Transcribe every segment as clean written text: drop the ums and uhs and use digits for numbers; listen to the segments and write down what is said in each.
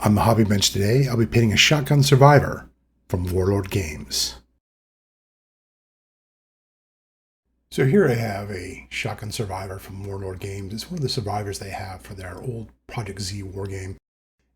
On the hobby bench today, I'll be painting a shotgun survivor from Warlord Games. So here I have a shotgun survivor from Warlord Games. It's one of the survivors they have for their old Project Z war game.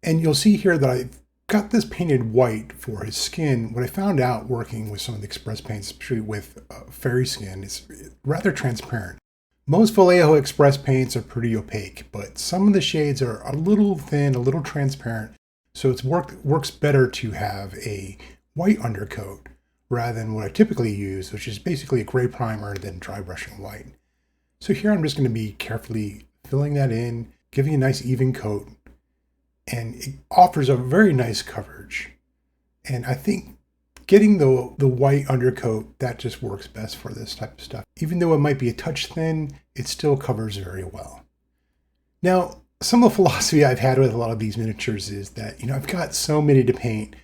And you'll see here that I've got this painted white for his skin. What I found out working with some of the Xpress paints, especially with fairy skin, is rather transparent. Most Vallejo Xpress paints are pretty opaque, but some of the shades are a little thin, a little transparent. So it works better to have a white undercoat rather than what I typically use, which is basically a gray primer and then dry brushing white. So here I'm just going to be carefully filling that in, giving a nice even coat, and it offers a very nice coverage. And I think getting the white undercoat, that just works best for this type of stuff. Even though it might be a touch thin, it still covers very well. Now, some of the philosophy I've had with a lot of these miniatures is that, I've got so many to paint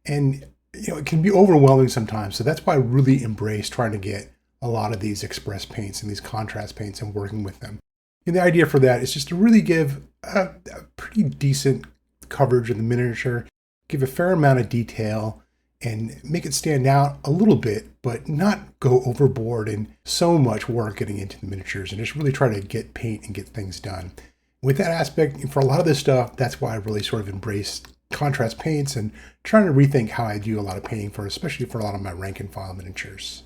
and, it can be overwhelming sometimes. So that's why I really embrace trying to get a lot of these Xpress paints and these contrast paints and working with them. And the idea for that is just to really give a pretty decent coverage of the miniature, give a fair amount of detail and make it stand out a little bit, but not go overboard and so much work getting into the miniatures, and just really try to get paint and get things done. With that aspect, for a lot of this stuff, that's why I really sort of embraced contrast paints and trying to rethink how I do a lot of painting especially for a lot of my rank and file miniatures.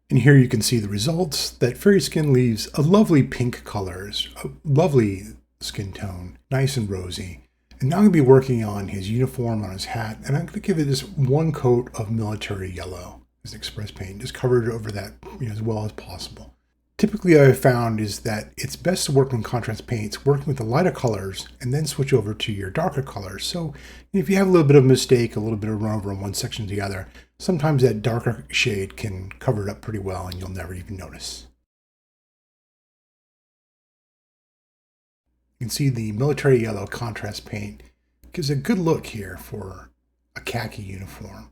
And here you can see the results. That fairy skin leaves a lovely pink colors, a lovely skin tone, nice and rosy. And now I'm going to be working on his uniform, on his hat, and I'm going to give it this one coat of military yellow as Xpress paint, just cover it over that as well as possible. Typically, I've found is that it's best to work on contrast paints, working with the lighter colors, and then switch over to your darker colors. So if you have a little bit of mistake, a little bit of run over in one section to the other, sometimes that darker shade can cover it up pretty well and you'll never even notice. You can see the military yellow contrast paint gives a good look here for a khaki uniform.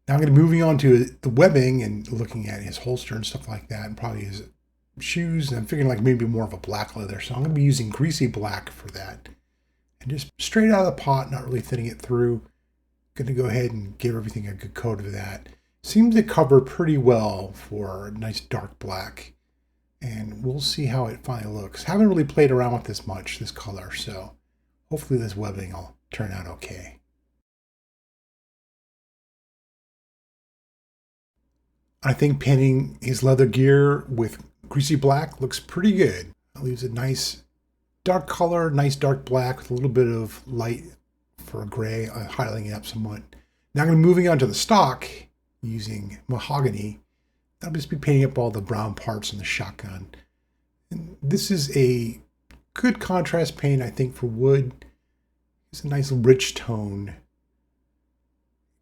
Now I'm going to be moving on to the webbing and looking at his holster and stuff like that, and probably his shoes. And I'm figuring like maybe more of a black leather. So I'm going to be using Greasy Black for that. And just straight out of the pot, not really thinning it through. Going to go ahead and give everything a good coat of that. Seems to cover pretty well for a nice dark black. And we'll see how it finally looks. Haven't really played around with this much, this color. So hopefully this webbing will turn out okay. I think painting his leather gear with Greasy Black looks pretty good. It leaves a nice dark color, nice dark black with a little bit of light for a gray, highlighting it up somewhat. Now I'm going to be moving on to the stock using Mahogany. I'll just be painting up all the brown parts in the shotgun. And this is a good contrast paint, I think, for wood. It's a nice rich tone.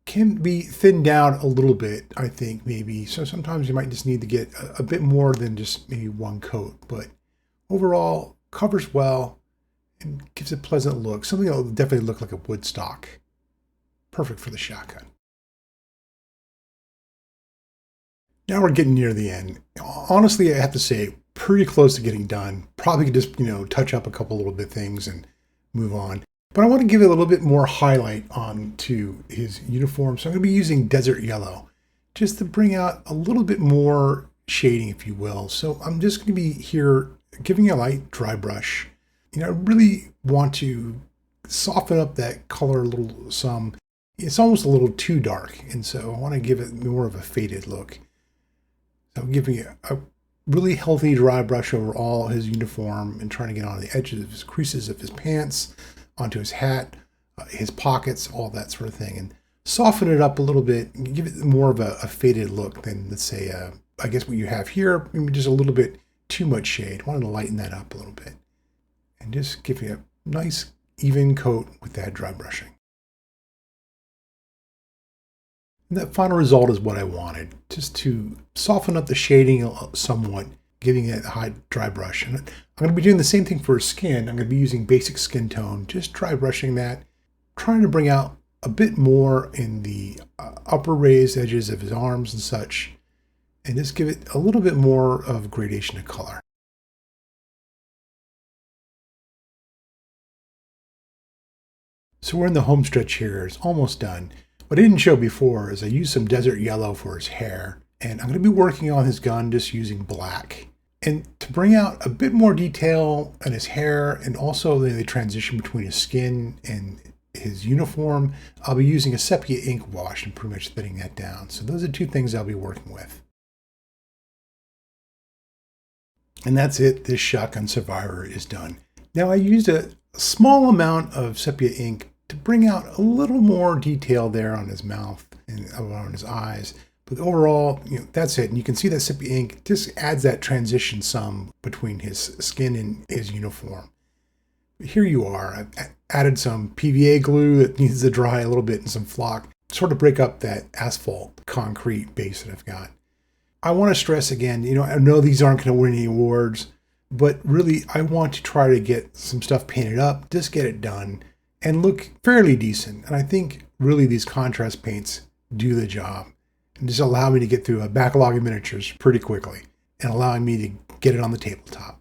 Can be thinned down a little bit, I think, maybe. So sometimes you might just need to get a bit more than just maybe one coat. But overall, covers well and gives a pleasant look. Something that will definitely look like a wood stock. Perfect for the shotgun. Now we're getting near the end. Honestly, I have to say, pretty close to getting done. Probably could just, touch up a couple little bit things and move on. But I want to give it a little bit more highlight onto his uniform. So I'm going to be using Desert Yellow just to bring out a little bit more shading, if you will. So I'm just going to be here giving a light dry brush. I really want to soften up that color a little some. It's almost a little too dark. And so I want to give it more of a faded look. So I'm giving it a really healthy dry brush over all his uniform and trying to get on the edges of his creases of his pants, onto his hat, his pockets, all that sort of thing, and soften it up a little bit and give it more of a faded look than, let's say, I guess what you have here, maybe just a little bit too much shade. I wanted to lighten that up a little bit and just give you a nice even coat with that dry brushing. And that final result is what I wanted, just to soften up the shading somewhat, giving it a high dry brush. And I'm going to be doing the same thing for his skin. I'm going to be using basic skin tone, just dry brushing that, trying to bring out a bit more in the upper raised edges of his arms and such, and just give it a little bit more of gradation of color. So we're in the home stretch here. It's almost done. What I didn't show before is I used some desert yellow for his hair, and I'm going to be working on his gun just using black. And to bring out a bit more detail in his hair and also the transition between his skin and his uniform, I'll be using a sepia ink wash and pretty much thinning that down. So those are two things I'll be working with. And that's it. This Shotgun Survivor is done. Now I used a small amount of sepia ink to bring out a little more detail there on his mouth and around his eyes. But overall, that's it. And you can see that sepia ink just adds that transition some between his skin and his uniform. But here you are. I've added some PVA glue that needs to dry a little bit and some flock, sort of break up that asphalt concrete base that I've got. I want to stress again, I know these aren't going to win any awards, but really I want to try to get some stuff painted up, just get it done, and look fairly decent. And I think really these contrast paints do the job and just allow me to get through a backlog of miniatures pretty quickly and allowing me to get it on the tabletop.